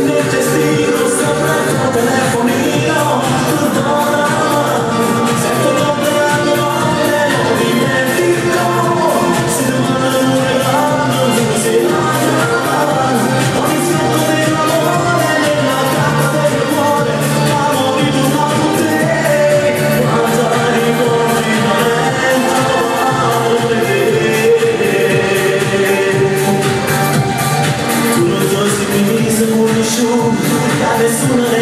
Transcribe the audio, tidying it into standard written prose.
nel destino sopra il tuo telefonino, perdona, sento lontano e non dimentico, si domanda un regalo, non si lascia, ogni fiocco dell'amore nella carta del cuore, amori d'una con te, guarda i cuori ma lento, amore te. Tu non puoi seguire se vuoi show, da nessuna